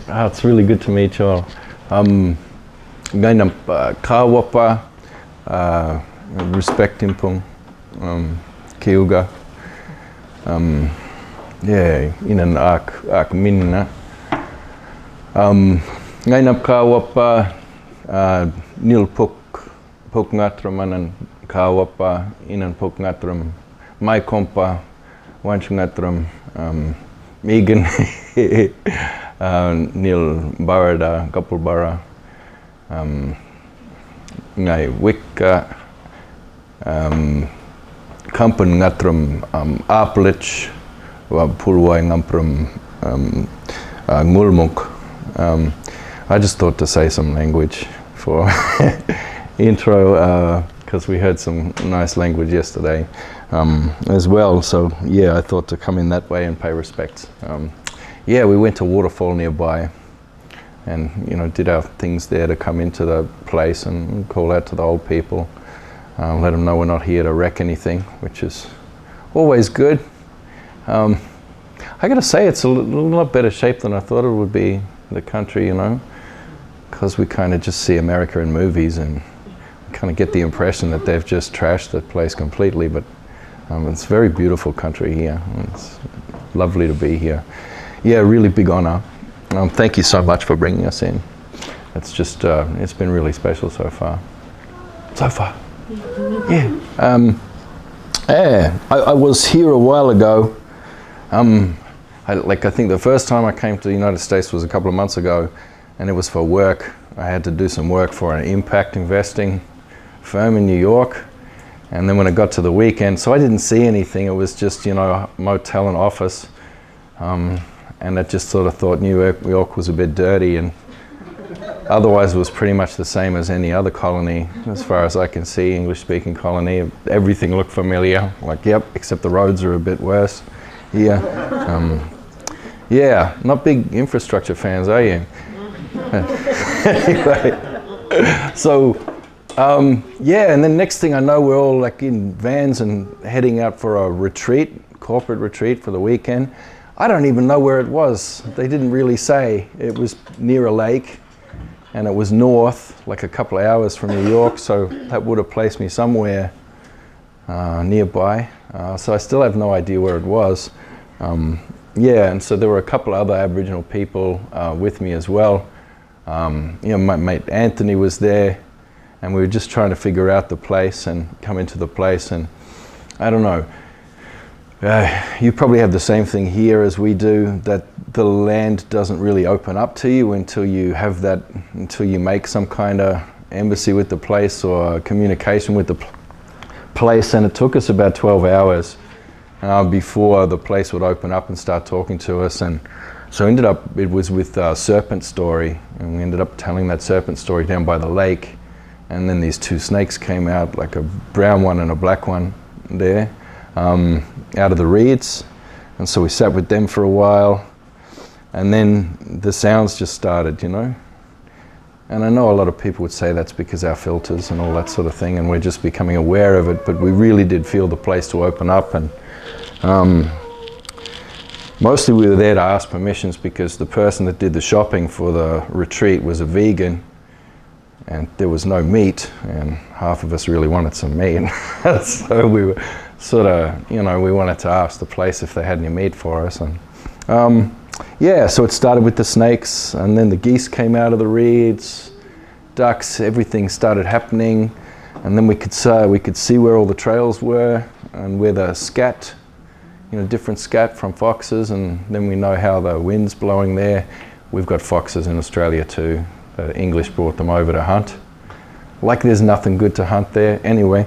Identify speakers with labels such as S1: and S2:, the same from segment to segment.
S1: It's really good to meet you all. Ngainam kawapa, respect impung, kiuga. Inan ak minna. Ngainam kawapa, nil puk ngatram anan kawapa, inan puk ngatram, mai kompa, wanch ngatram, Megan, nil barada, couple bara, ngai wicca, kampen ngatram, Apalech, pulwai ngampram, ngulmuk. I just thought to say some language for intro, because we heard some nice language yesterday as well. So yeah, I thought to come in that way and pay respects. Yeah, we went to a waterfall nearby and, did our things there to come into the place and call out to the old people. Let them know we're not here to wreck anything, which is always good. I gotta say, it's a lot better shape than I thought it would be, the country, because we kind of just see America in movies and kind of get the impression that they've just trashed the place completely, but it's a very beautiful country here. It's lovely to be here. Yeah, really big honor. Thank you so much for bringing us in. It's just, it's been really special so far. Yeah. I was here a while ago. I think the first time I came to the United States was a couple of months ago, and it was for work. I had to do some work for an impact investing firm in New York. And then when I got to the weekend, so I didn't see anything. It was just, a motel and office. And I just sort of thought New York was a bit dirty, and otherwise it was pretty much the same as any other colony, as far as I can see, English-speaking colony. Everything looked familiar, yep, except the roads are a bit worse here. Yeah, not big infrastructure fans, are you? Anyway, so, yeah, and then next thing I know, we're all in vans and heading out for a retreat, corporate retreat for the weekend. I don't even know where it was. They didn't really say. It was near a lake, and it was north, a couple of hours from New York, so that would have placed me somewhere nearby. So I still have no idea where it was. Yeah, and so there were a couple of other Aboriginal people with me as well. My mate Anthony was there, and we were just trying to figure out the place and come into the place, and I don't know. You probably have the same thing here as we do, that the land doesn't really open up to you until you make some kind of embassy with the place or communication with the place, and it took us about 12 hours before the place would open up and start talking to us. And so it was with Serpent Story, and we ended up telling that serpent story down by the lake, and then these two snakes came out, a brown one and a black one there, out of the reeds. And so we sat with them for a while, and then the sounds just started, And I know a lot of people would say that's because our filters and all that sort of thing, and we're just becoming aware of it, but we really did feel the place to open up. And mostly we were there to ask permissions because the person that did the shopping for the retreat was a vegan, and there was no meat, and half of us really wanted some meat. So we were sort of, we wanted to ask the place if they had any meat for us. And yeah, so it started with the snakes, and then the geese came out of the reeds, ducks, everything started happening. And then we could see where all the trails were and where the scat, different scat from foxes, and then we know how the wind's blowing there. We've got foxes in Australia too. The English brought them over to hunt. There's nothing good to hunt there. Anyway,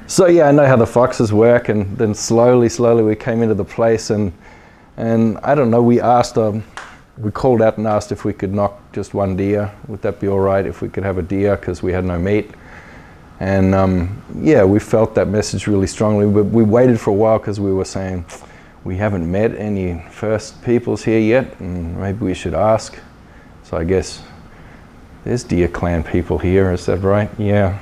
S1: so yeah, I know how the foxes work, and then slowly we came into the place, and I don't know, we called out and asked if we could knock just one deer. Would that be all right if we could have a deer, because we had no meat? And yeah, we felt that message really strongly, but we waited for a while because we were saying, we haven't met any First Peoples here yet, and maybe we should ask. So I guess there's Deer Clan people here, is that right? Yeah.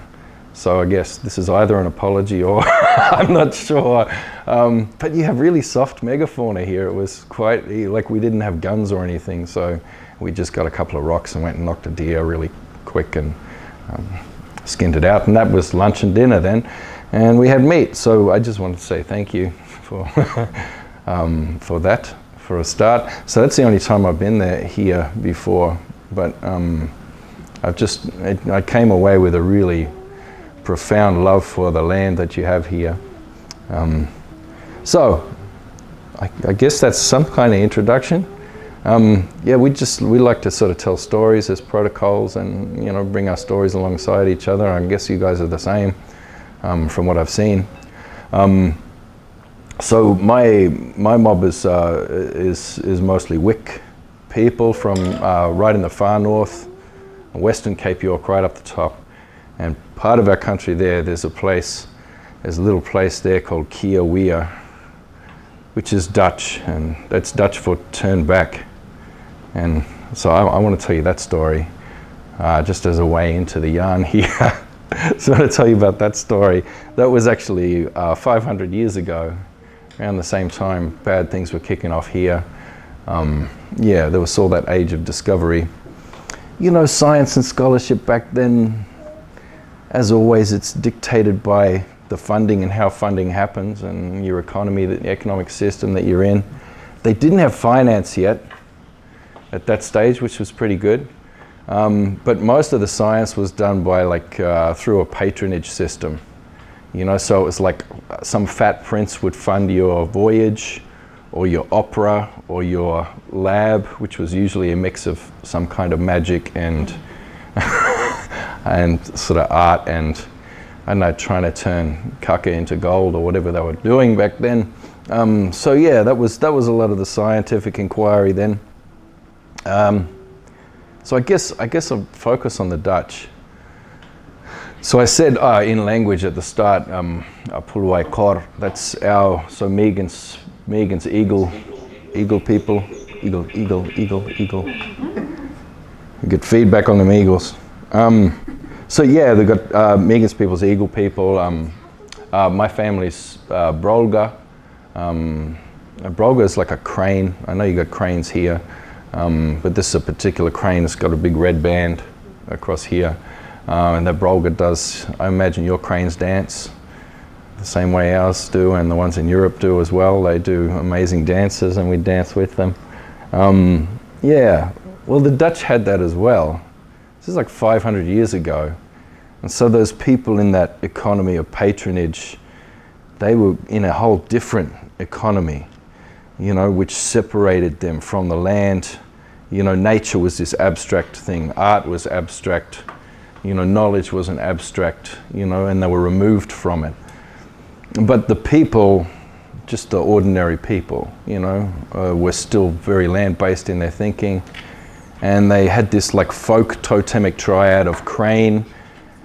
S1: So I guess this is either an apology or I'm not sure. But you have really soft megafauna here. It was quite, like we didn't have guns or anything, so we just got a couple of rocks and went and knocked a deer really quick and skinned it out. And that was lunch and dinner then. And we had meat. So I just wanted to say thank you for, for that, for a start. So that's the only time I've been here before. But I came away with a really profound love for the land that you have here. So I guess that's some kind of introduction. Yeah, we like to sort of tell stories as protocols and, you know, bring our stories alongside each other. I guess you guys are the same, from what I've seen. So my mob is mostly Wik people from right in the far north, Western Cape York, right up the top. And part of our country there's a little place there called Kiawea, which is Dutch, and that's Dutch for turn back. And so I want to tell you that story, just as a way into the yarn here. So I want to tell you about that story. That was actually 500 years ago, around the same time bad things were kicking off here. Yeah, there was all that age of discovery. You know, science and scholarship back then, as always, it's dictated by the funding and how funding happens and your economy, the economic system that you're in. They didn't have finance yet at that stage, which was pretty good. But most of the science was done by through a patronage system. You know, so it was like some fat prince would fund your voyage or your opera or your lab, which was usually a mix of some kind of magic and and sort of art and, I don't know, trying to turn kaka into gold or whatever they were doing back then. So yeah, that was a lot of the scientific inquiry then. So I guess I'll focus on the Dutch. So I said in language at the start, Apulwai Kor, that's so Megan's eagle people, eagle. We get feedback on them eagles. So yeah, they got Megan's people's eagle people. My family's Brolga. Brolga is like a crane. I know you got cranes here, but this is a particular crane that's got a big red band across here. And that Brolga does, I imagine your cranes dance the same way ours do, and the ones in Europe do as well. They do amazing dances and we dance with them. Yeah, well the Dutch had that as well. This is like 500 years ago. And so those people in that economy of patronage, they were in a whole different economy, you know, which separated them from the land. You know, nature was this abstract thing, art was abstract, you know, knowledge was an abstract, you know, and they were removed from it. But the people, just the ordinary people, you know, were still very land-based in their thinking. And they had this like folk totemic triad of crane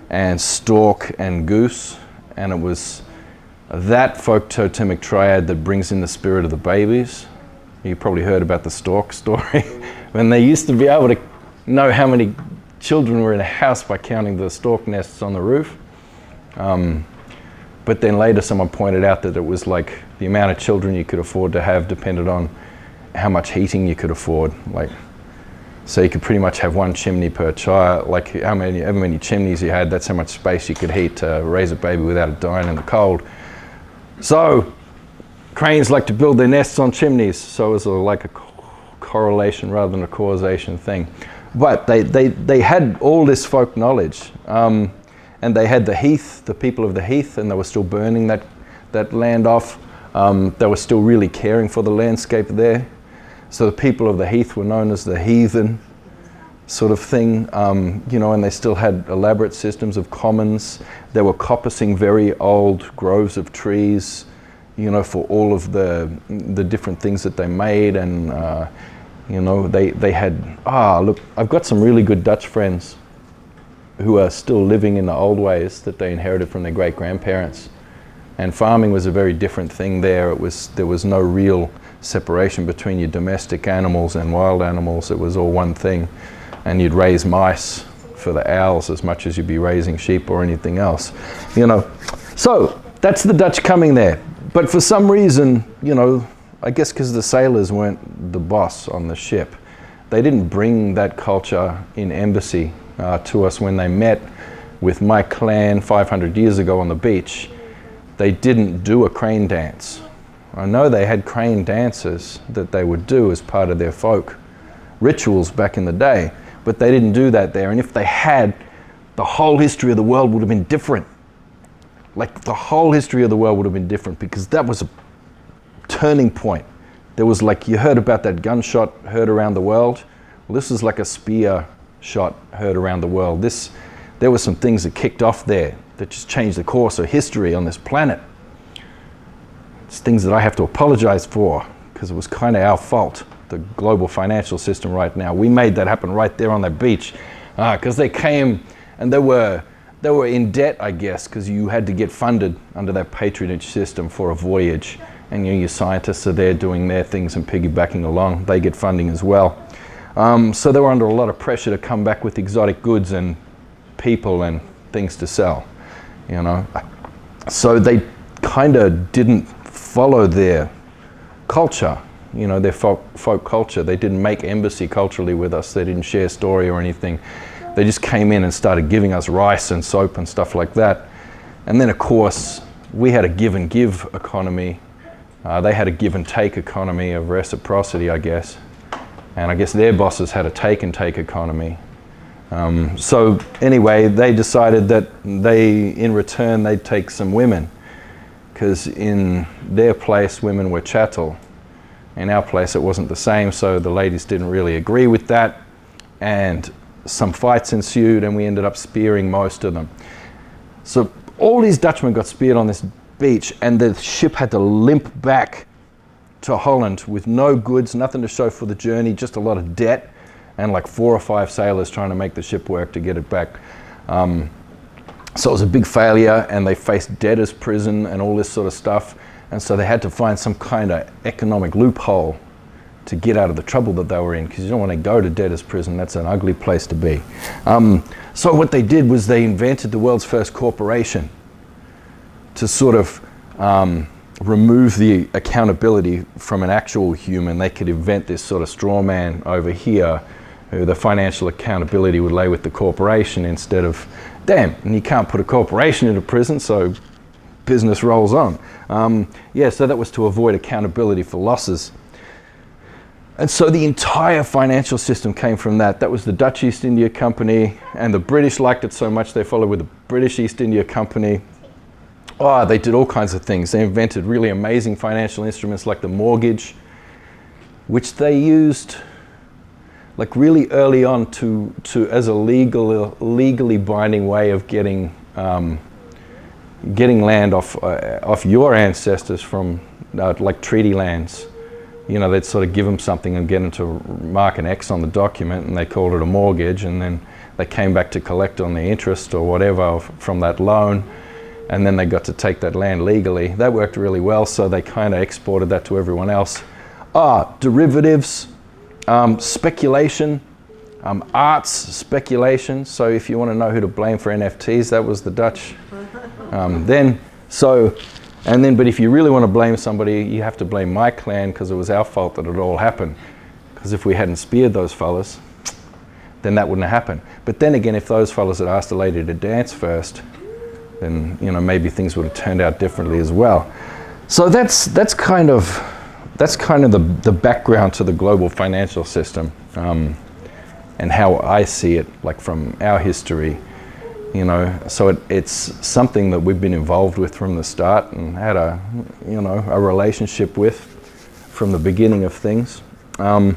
S1: and stork and goose. And it was that folk totemic triad that brings in the spirit of the babies. You probably heard about the stork story. When they used to be able to know how many children were in a house by counting the stork nests on the roof. But then later someone pointed out that it was like the amount of children you could afford to have depended on how much heating you could afford. Like, so you could pretty much have one chimney per child. Like however many chimneys you had, that's how much space you could heat to raise a baby without it dying in the cold. So cranes like to build their nests on chimneys. So it was like a correlation rather than a causation thing. But they had all this folk knowledge. And they had the heath, the people of the heath, and they were still burning that land off. They were still really caring for the landscape there. So the people of the heath were known as the heathen sort of thing, you know, and they still had elaborate systems of commons. They were coppicing very old groves of trees, you know, for all of the different things that they made. And, you know, they had, look, I've got some really good Dutch friends who are still living in the old ways that they inherited from their great-grandparents. And farming was a very different thing there. There was no real separation between your domestic animals and wild animals. It was all one thing. And you'd raise mice for the owls as much as you'd be raising sheep or anything else, you know. So that's the Dutch coming there. But for some reason, you know, I guess because the sailors weren't the boss on the ship, they didn't bring that culture in embassy to us when they met with my clan 500 years ago on the beach. They didn't do a crane dance. I know they had crane dances that they would do as part of their folk rituals back in the day, but they didn't do that there. And if they had, the whole history of the world would have been different. Like the whole history of the world would have been different, because that was a turning point. There was, like, you heard about that gunshot heard around the world. Well, this was like a spear shot heard around the world. There were some things that kicked off there that just changed the course of history on this planet. It's things that I have to apologize for, because it was kind of our fault, the global financial system right now. We made that happen right there on that beach, because they came and they were in debt, I guess, because you had to get funded under that patronage system for a voyage. And your scientists are there doing their things and piggybacking along. They get funding as well. So they were under a lot of pressure to come back with exotic goods and people and things to sell, you know. So they kind of didn't follow their culture, you know, their folk culture. They didn't make embassy culturally with us. They didn't share story or anything. They just came in and started giving us rice and soap and stuff like that. And then, of course, we had a give and give economy. They had a give and take economy of reciprocity, I guess. And I guess their bosses had a take and take economy. So anyway, they decided that in return, they'd take some women, because in their place, women were chattel. In our place, it wasn't the same, so the ladies didn't really agree with that. And some fights ensued, and we ended up spearing most of them. So all these Dutchmen got speared on this beach, and the ship had to limp back to Holland with no goods, nothing to show for the journey, just a lot of debt, and like 4 or 5 sailors trying to make the ship work to get it back. So it was a big failure, and they faced debtor's prison and all this sort of stuff. And so they had to find some kind of economic loophole to get out of the trouble that they were in, because you don't want to go to debtor's prison. That's an ugly place to be. So what they did was they invented the world's first corporation to sort of remove the accountability from an actual human. They could invent this sort of straw man over here, who the financial accountability would lay with the corporation instead of, damn, and you can't put a corporation into prison, so business rolls on. Yeah, so that was to avoid accountability for losses. And so the entire financial system came from that. That was the Dutch East India Company, and the British liked it so much they followed with the British East India Company. Oh, they did all kinds of things. They invented really amazing financial instruments like the mortgage, which they used like really early on to as a legally binding way of getting land off your ancestors from like treaty lands. You know, they'd sort of give them something and get them to mark an X on the document, and they called it a mortgage, and then they came back to collect on the interest or whatever from that loan, and then they got to take that land legally. That worked really well, so they kind of exported that to everyone else. Derivatives, speculation, arts speculation. So if you want to know who to blame for NFTs, that was the Dutch. But if you really want to blame somebody, you have to blame my clan, because it was our fault that it all happened. Because if we hadn't speared those fellas, then that wouldn't have happened. But then again, if those fellas had asked a lady to dance first, then, you know, maybe things would have turned out differently as well. So that's kind of the background to the global financial system, and how I see it, like from our history. You know, so it's something that we've been involved with from the start and had a relationship with from the beginning of things. And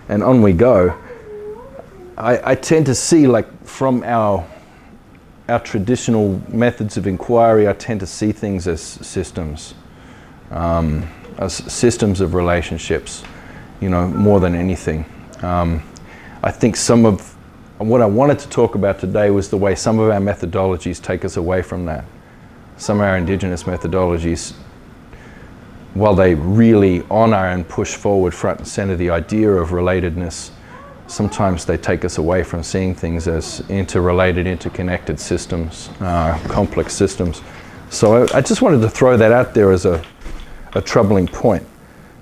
S1: on we go. I tend to see, like, from our traditional methods of inquiry, I tend to see things as systems of relationships, you know, more than anything. I think some of what I wanted to talk about today was the way some of our methodologies take us away from that. Some of our Indigenous methodologies, while they really honor and push forward front and center the idea of relatedness, sometimes they take us away from seeing things as interrelated, interconnected systems, complex systems. So I just wanted to throw that out there as a troubling point,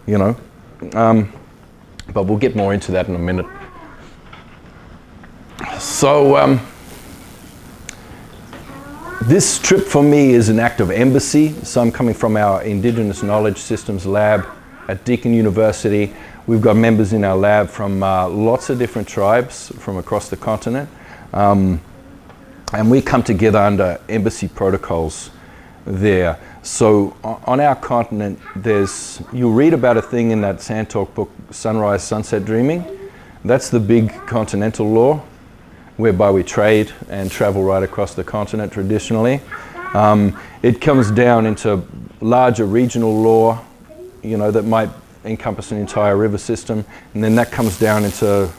S1: you know. But we'll get more into that in a minute. So this trip for me is an act of embassy. So I'm coming from our Indigenous Knowledge Systems Lab at Deakin University. We've got members in our lab from lots of different tribes from across the continent. And we come together under embassy protocols there. So on our continent, you'll read about a thing in that Sand Talk book, Sunrise, Sunset Dreaming. That's the big continental law, whereby we trade and travel right across the continent traditionally. It comes down into larger regional law, you know, that might encompass an entire river system. And then that comes down into,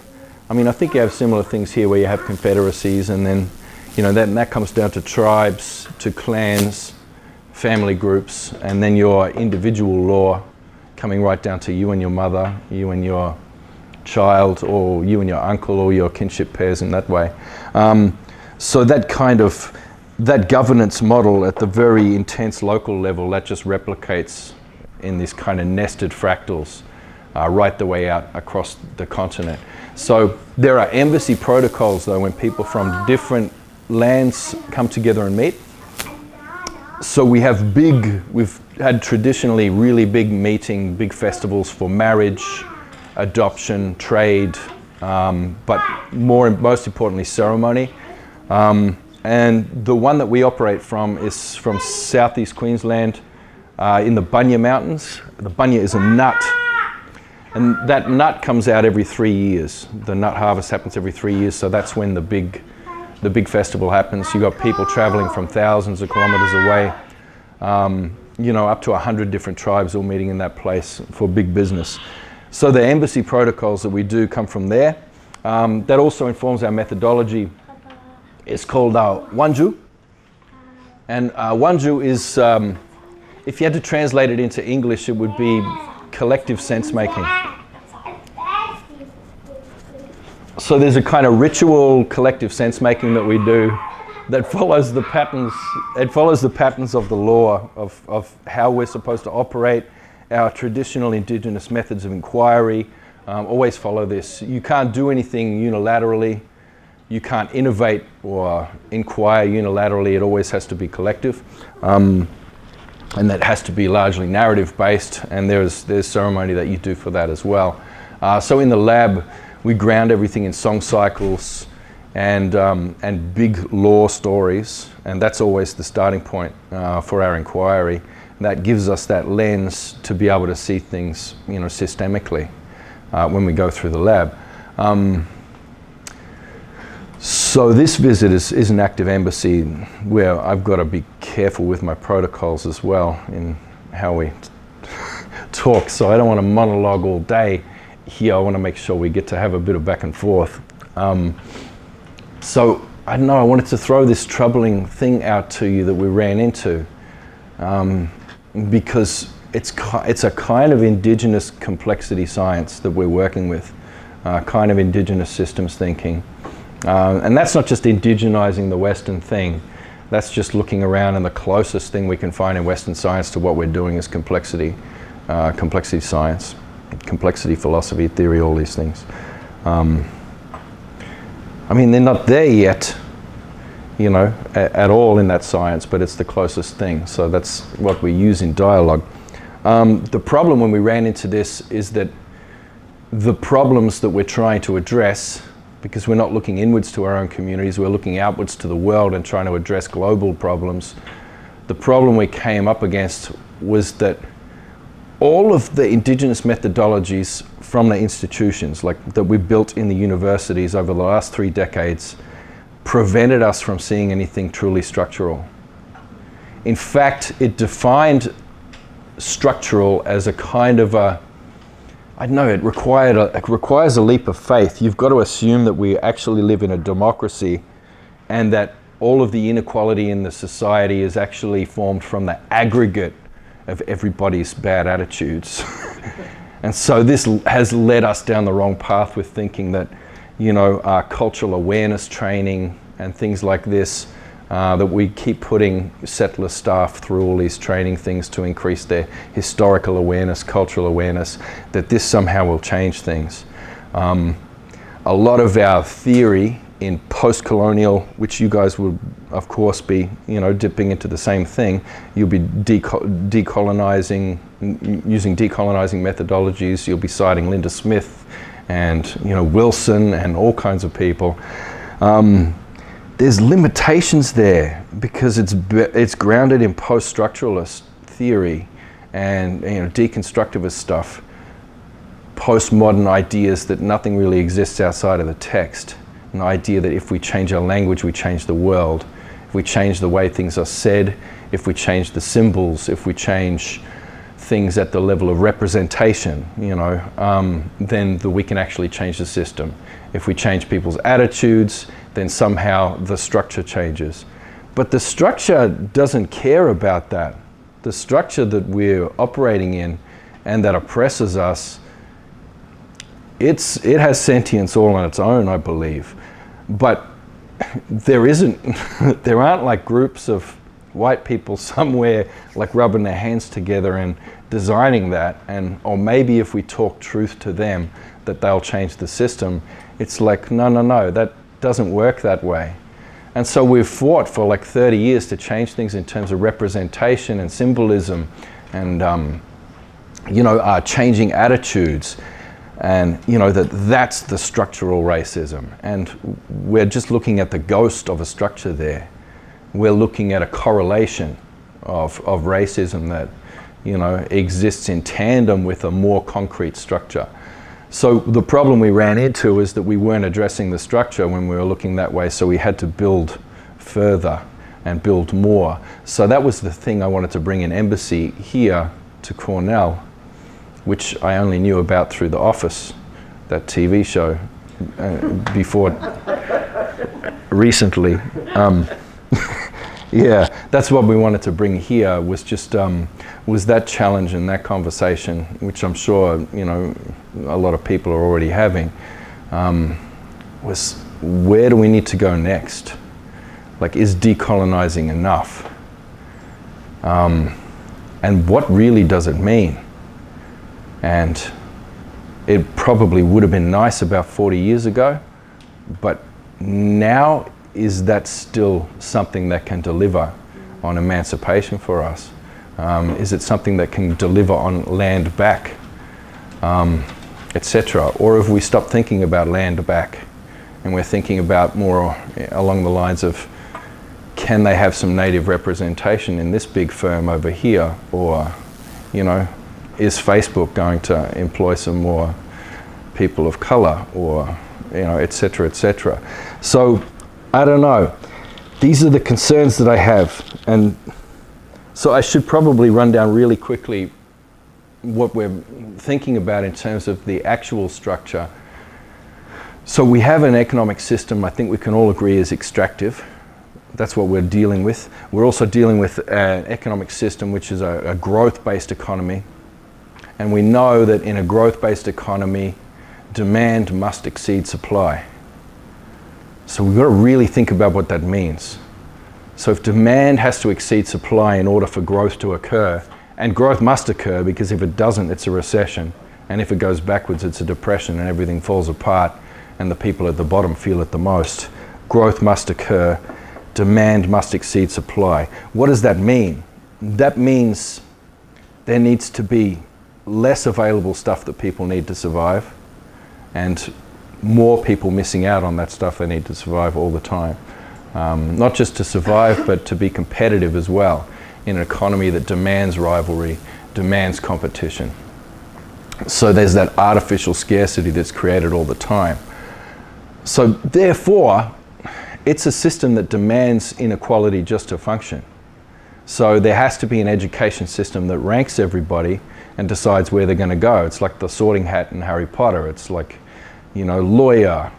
S1: I mean, I think you have similar things here where you have confederacies, and then, you know, that comes down to tribes, to clans, family groups, and then your individual law coming right down to you and your mother, you and your child, or you and your uncle, or your kinship pairs in that way. So that kind of, that governance model at the very intense local level, that just replicates in these kind of nested fractals right the way out across the continent. So there are embassy protocols though when people from different lands come together and meet. So we've had traditionally really big big festivals for marriage, adoption, trade, but most importantly ceremony. And the one that we operate from is from southeast Queensland in the Bunya Mountains. The Bunya is a nut, and that nut comes out every 3 years. The nut harvest happens every 3 years, so that's when the big festival happens. You've got people traveling from thousands of kilometers away, you know, up to 100 different tribes all meeting in that place for big business. So the embassy protocols that we do come from there. That also informs our methodology. It's called Wanju. And Wanju is, if you had to translate it into English, it would be collective sense making. So there's a kind of ritual collective sense making that we do that follows the patterns. It follows the patterns of the law of how we're supposed to operate. Our traditional Indigenous methods of inquiry always follow this. You can't do anything unilaterally. You can't innovate or inquire unilaterally. It always has to be collective. And that has to be largely narrative based, and there's ceremony that you do for that as well. So in the lab, we ground everything in song cycles and big lore stories, and that's always the starting point for our inquiry. And that gives us that lens to be able to see things, you know, systemically when we go through the lab. So this visit is an active embassy where I've got to be careful with my protocols as well in how we talk. So I don't want to monologue all day here. I want to make sure we get to have a bit of back and forth. So I don't know, I wanted to throw this troubling thing out to you that we ran into because it's a kind of Indigenous complexity science that we're working with, kind of Indigenous systems thinking. And that's not just indigenizing the Western thing. That's just looking around, and the closest thing we can find in Western science to what we're doing is complexity science, complexity philosophy, theory, all these things. I mean, they're not there yet, you know, at all in that science, but it's the closest thing. So that's what we use in dialogue. The problem when we ran into this is that the problems that we're trying to address, because we're not looking inwards to our own communities, we're looking outwards to the world and trying to address global problems. The problem we came up against was that all of the Indigenous methodologies from the institutions, like that we built in the universities over the last 3 decades, prevented us from seeing anything truly structural. In fact, it defined structural as a kind of a, I don't know, it requires a leap of faith. You've got to assume that we actually live in a democracy and that all of the inequality in the society is actually formed from the aggregate of everybody's bad attitudes. And so this has led us down the wrong path with thinking that, you know, cultural awareness training and things like this that we keep putting settler staff through all these training things to increase their historical awareness, cultural awareness, that this somehow will change things. A lot of our theory in post-colonial, which you guys will of course be, dipping into the same thing, you'll be decolonizing, using decolonizing methodologies, you'll be citing Linda Smith and Wilson and all kinds of people. There's limitations there because it's grounded in post-structuralist theory and deconstructivist stuff, postmodern ideas that nothing really exists outside of the text, an idea that if we change our language, we change the world. If we change the way things are said, if we change the symbols, if we change things at the level of representation, then we can actually change the system. If we change people's attitudes, then somehow the structure changes. But the structure doesn't care about that. The structure that we're operating in and that oppresses us, it has sentience all on its own, I believe. But there aren't like groups of white people somewhere like rubbing their hands together and designing that, or maybe if we talk truth to them that they'll change the system. It's like, no, that doesn't work that way. And so we've fought for like 30 years to change things in terms of representation and symbolism and changing attitudes, and that's the structural racism, and we're just looking at the ghost of a structure there. We're looking at a correlation of racism that exists in tandem with a more concrete structure. So the problem we ran into is that we weren't addressing the structure when we were looking that way, so we had to build further and build more. So that was the thing I wanted to bring an embassy here to Cornell, which I only knew about through The Office, that TV show, before recently. Yeah, that's what we wanted to bring here, was just was that challenge and that conversation, which I'm sure a lot of people are already having, was where do we need to go next? Like, is decolonizing enough? And what really does it mean? And it probably would have been nice about 40 years ago, but now, is that still something that can deliver on emancipation for us? Is it something that can deliver on land back, etc.? Or have we stopped thinking about land back and we're thinking about more along the lines of, can they have some native representation in this big firm over here? Or, is Facebook going to employ some more people of color, or, etc., etc.? So, I don't know. These are the concerns that I have. And so I should probably run down really quickly what we're thinking about in terms of the actual structure. So we have an economic system I think we can all agree is extractive. That's what we're dealing with. We're also dealing with an economic system which is a growth-based economy. And we know that in a growth-based economy, demand must exceed supply. So we've got to really think about what that means. So if demand has to exceed supply in order for growth to occur, and growth must occur because if it doesn't, it's a recession, and if it goes backwards, it's a depression and everything falls apart and the people at the bottom feel it the most. Growth must occur, demand must exceed supply. What does that mean? That means there needs to be less available stuff that people need to survive, and more people missing out on that stuff they need to survive all the time. Not just to survive, but to be competitive as well in an economy that demands rivalry, demands competition. So there's that artificial scarcity that's created all the time. So therefore, it's a system that demands inequality just to function. So there has to be an education system that ranks everybody and decides where they're going to go. It's like the sorting hat in Harry Potter. It's like, lawyer,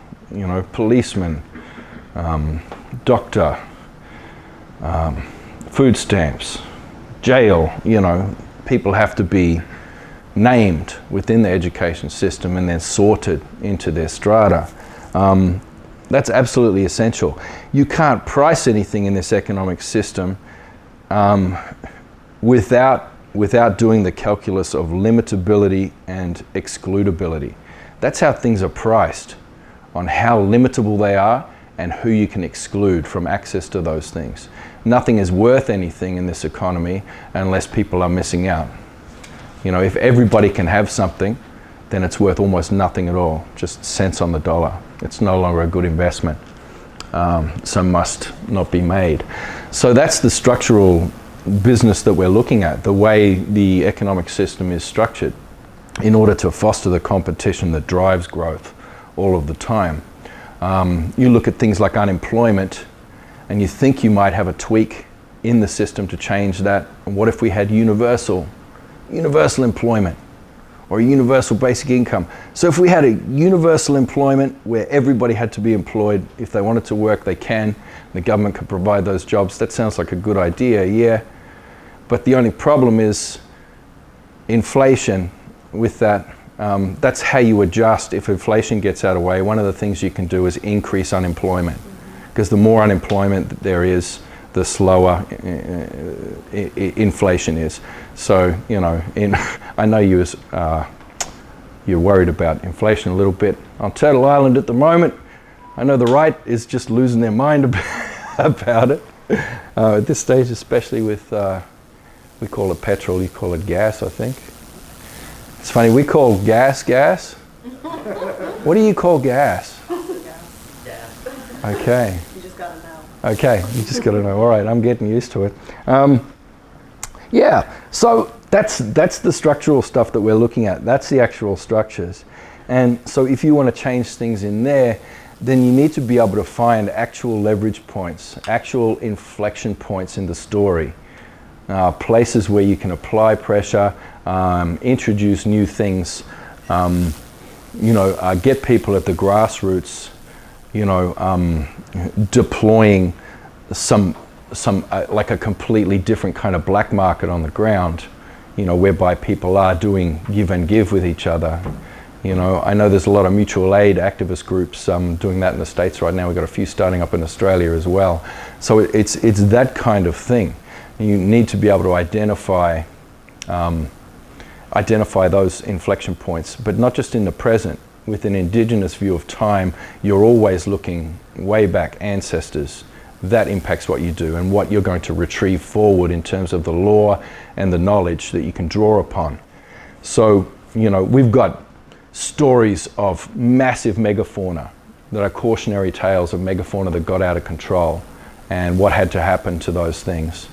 S1: policeman, doctor, food stamps, jail, people have to be named within the education system and then sorted into their strata. That's absolutely essential. You can't price anything in this economic system without doing the calculus of limitability and excludability. That's how things are priced, on how limitable they are and who you can exclude from access to those things. Nothing is worth anything in this economy unless people are missing out. You know, if everybody can have something, then it's worth almost nothing at all, just cents on the dollar. It's no longer a good investment, so must not be made. So that's the structural business that we're looking at, the way the economic system is structured in order to foster the competition that drives growth all of the time. You look at things like unemployment and you think you might have a tweak in the system to change that. And what if we had universal employment or a universal basic income? So if we had a universal employment where everybody had to be employed, if they wanted to work, they can, the government could provide those jobs, that sounds like a good idea, yeah. But the only problem is inflation with that. That's how you adjust if inflation gets out of the way. One of the things you can do is increase unemployment, because the more unemployment there is, the slower inflation is. So, you know, I know you're worried about inflation a little bit. On Turtle Island at the moment, I know the right is just losing their mind about it. At this stage, especially with, we call it petrol, you call it gas, I think. It's funny, we call gas. What do you call gas? Gas. Okay. You just gotta know. Okay, you just gotta know. All right, I'm getting used to it. Yeah, so that's the structural stuff that we're looking at. That's the actual structures. And so if you want to change things in there, then you need to be able to find actual leverage points, actual inflection points in the story. Places where you can apply pressure, introduce new things, get people at the grassroots, deploying some like a completely different kind of black market on the ground, whereby people are doing give and give with each other. I know there's a lot of mutual aid activist groups doing that in the States right now. We've got a few starting up in Australia as well. So it's that kind of thing. You need to be able to identify those inflection points, but not just in the present. With an Indigenous view of time, you're always looking way back, ancestors. That impacts what you do and what you're going to retrieve forward in terms of the law and the knowledge that you can draw upon. So, we've got stories of massive megafauna that are cautionary tales of megafauna that got out of control and what had to happen to those things.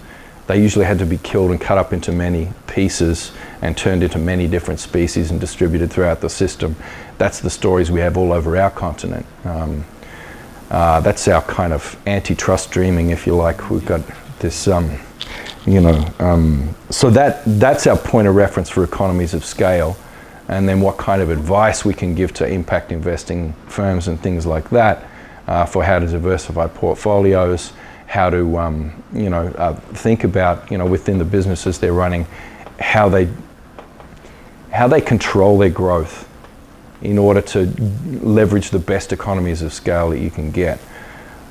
S1: They usually had to be killed and cut up into many pieces and turned into many different species and distributed throughout the system. That's the stories we have all over our continent. That's our kind of antitrust dreaming, if you like. We've got this, so that's our point of reference for economies of scale. And then what kind of advice we can give to impact investing firms and things like that for how to diversify portfolios, how to think about within the businesses they're running, how they control their growth in order to leverage the best economies of scale that you can get.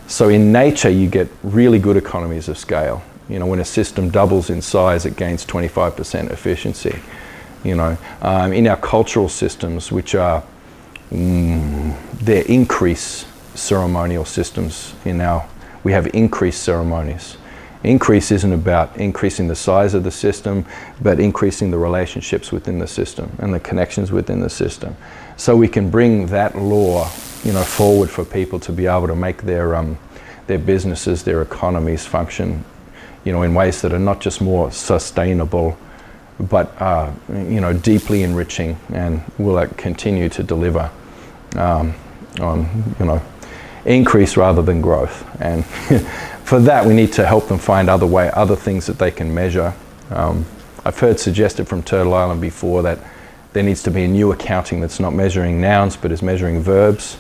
S1: So in nature you get really good economies of scale. When a system doubles in size, it gains 25% efficiency. In our cultural systems, which are they're increased ceremonial systems. We have increased ceremonies. Increase isn't about increasing the size of the system, but increasing the relationships within the system and the connections within the system. So we can bring that law, forward for people to be able to make their businesses, their economies function, in ways that are not just more sustainable, but deeply enriching, and will continue to deliver on increase rather than growth. And for that we need to help them find other things that they can measure. I've heard suggested from Turtle Island before that there needs to be a new accounting that's not measuring nouns but is measuring verbs,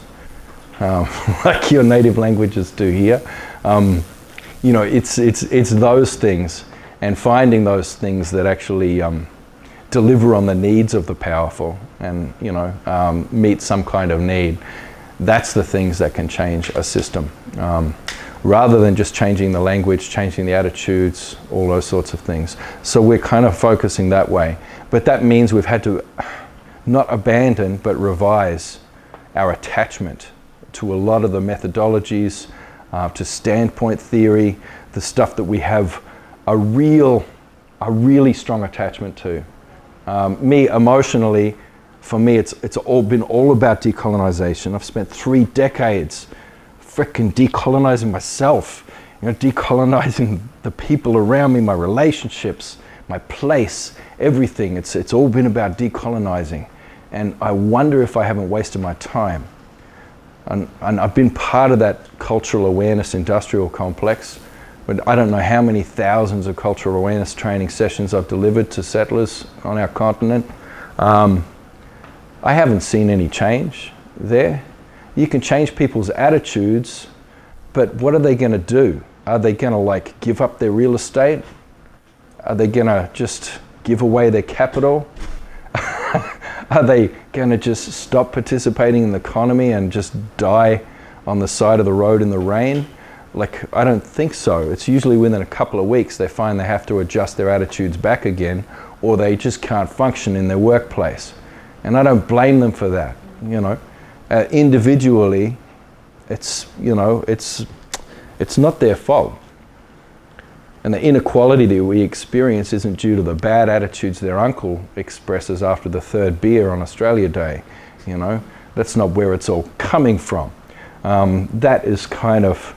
S1: like your native languages do here. It's those things, and finding those things that actually deliver on the needs of the powerful and meet some kind of need. That's the things that can change a system. Rather than just changing the language, changing the attitudes, all those sorts of things. So we're kind of focusing that way. But that means we've had to not abandon, but revise our attachment to a lot of the methodologies, to standpoint theory, the stuff that we have a really strong attachment to. Me, emotionally, for me, it's all been all about decolonization. I've spent 3 decades frickin' decolonizing myself, decolonizing the people around me, my relationships, my place, everything. It's all been about decolonizing. And I wonder if I haven't wasted my time. And I've been part of that cultural awareness industrial complex. But I don't know how many thousands of cultural awareness training sessions I've delivered to settlers on our continent. I haven't seen any change there. You can change people's attitudes, but what are they going to do? Are they going to give up their real estate? Are they going to just give away their capital? Are they going to just stop participating in the economy and just die on the side of the road in the rain? I don't think so. It's usually within a couple of weeks they find they have to adjust their attitudes back again, or they just can't function in their workplace. And I don't blame them for that, individually, it's not their fault. And the inequality that we experience isn't due to the bad attitudes their uncle expresses after the 3rd beer on Australia Day. That's not where it's all coming from. That is kind of,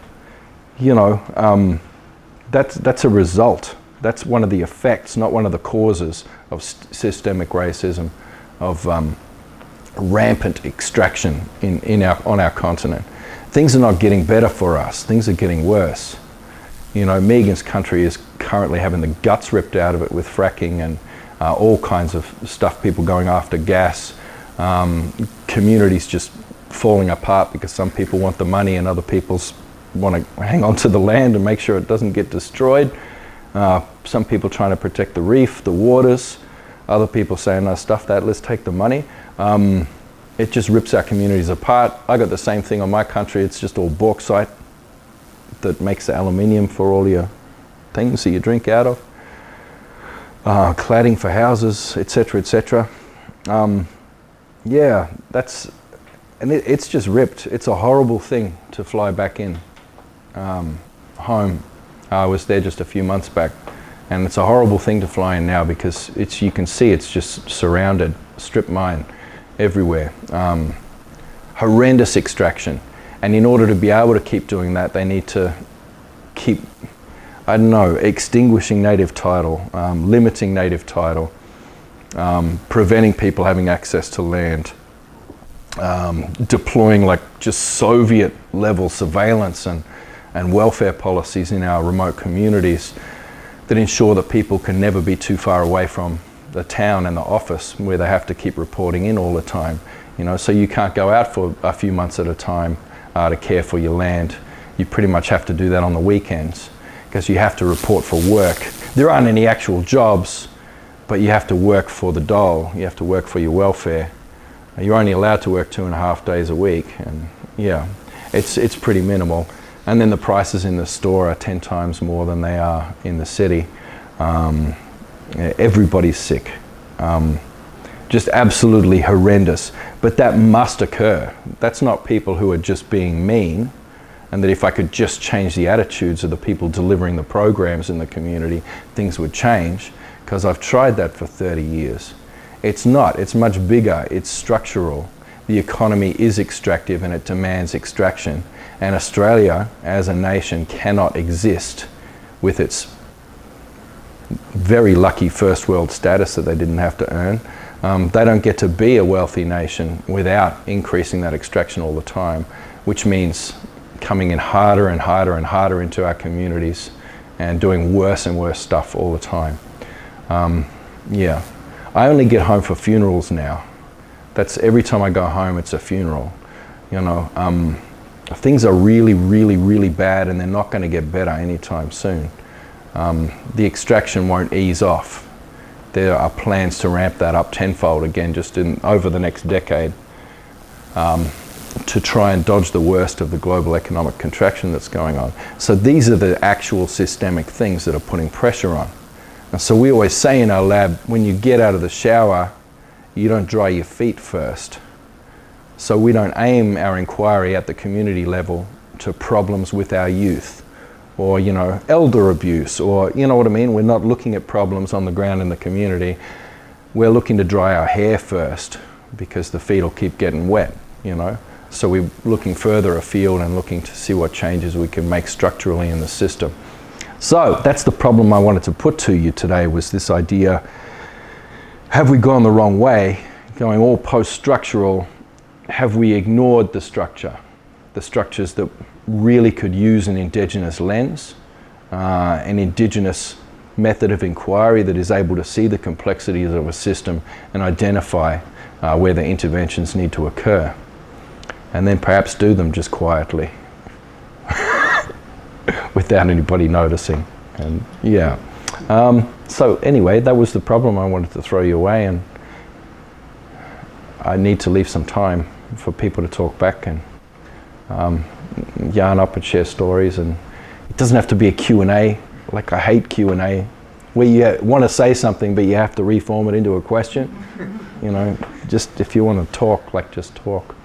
S1: that's a result. That's one of the effects, not one of the causes of systemic racism, of rampant extraction on our continent. Things are not getting better for us. Things are getting worse. Megan's country is currently having the guts ripped out of it with fracking and all kinds of stuff, people going after gas, communities just falling apart because some people want the money and other people want to hang on to the land and make sure it doesn't get destroyed. Some people trying to protect the reef, the waters, other people saying, no, stuff that, let's take the money. It just rips our communities apart. I got the same thing on my country. It's just all bauxite that makes the aluminium for all your things that you drink out of. Cladding for houses, etc., etc. Yeah, it's just ripped. It's a horrible thing to fly back in home. I was there just a few months back, and it's a horrible thing to fly in now because you can see it's just surrounded, strip mine everywhere. Horrendous extraction. And in order to be able to keep doing that, they need to keep, extinguishing native title, limiting native title, preventing people having access to land, deploying just Soviet level surveillance and welfare policies in our remote communities that ensure that people can never be too far away from the town and the office where they have to keep reporting in all the time. So you can't go out for a few months at a time to care for your land. You pretty much have to do that on the weekends because you have to report for work. There aren't any actual jobs, but you have to work for the dole. You have to work for your welfare. You're only allowed to work 2.5 days a week, and yeah, it's pretty minimal. And then the prices in the store are 10 times more than they are in the city. Everybody's sick. Just absolutely horrendous. But that must occur. That's not people who are just being mean, and that if I could just change the attitudes of the people delivering the programs in the community, things would change, because I've tried that for 30 years. It's not. It's much bigger. It's structural. The economy is extractive and it demands extraction. And Australia, as a nation, cannot exist with its very lucky first world status that they didn't have to earn. They don't get to be a wealthy nation without increasing that extraction all the time, which means coming in harder and harder and harder into our communities and doing worse and worse stuff all the time. Yeah, I only get home for funerals now. That's every time I go home, it's a funeral. Things are really, really, really bad, and they're not going to get better anytime soon. The extraction won't ease off. There are plans to ramp that up tenfold again just over the next decade. to try and dodge the worst of the global economic contraction that's going on. So these are the actual systemic things that are putting pressure on. And so we always say in our lab, when you get out of the shower, you don't dry your feet first. So we don't aim our inquiry at the community level to problems with our youth, or, you know, elder abuse, or, you know what I mean? We're not looking at problems on the ground in the community. We're looking to dry our hair first, because the feet will keep getting wet, you know? So we're looking further afield and looking to see what changes we can make structurally in the system. So that's the problem I wanted to put to you today, was this idea, have we gone the wrong way, going all post-structural? Have we ignored the structure, the structures that really could use an Indigenous lens, an Indigenous method of inquiry that is able to see the complexities of a system and identify where the interventions need to occur, and then perhaps do them just quietly without anybody noticing. And yeah, so anyway, that was the problem I wanted to throw you away, and I need to leave some time for people to talk back and yarn up and share stories. And it doesn't have to be a Q&A. Like, I hate Q&A, where you want to say something but you have to reform it into a question. You know, just if you want to talk, like, just talk.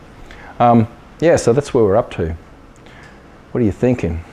S1: Yeah, so that's where we're up to. What are you thinking?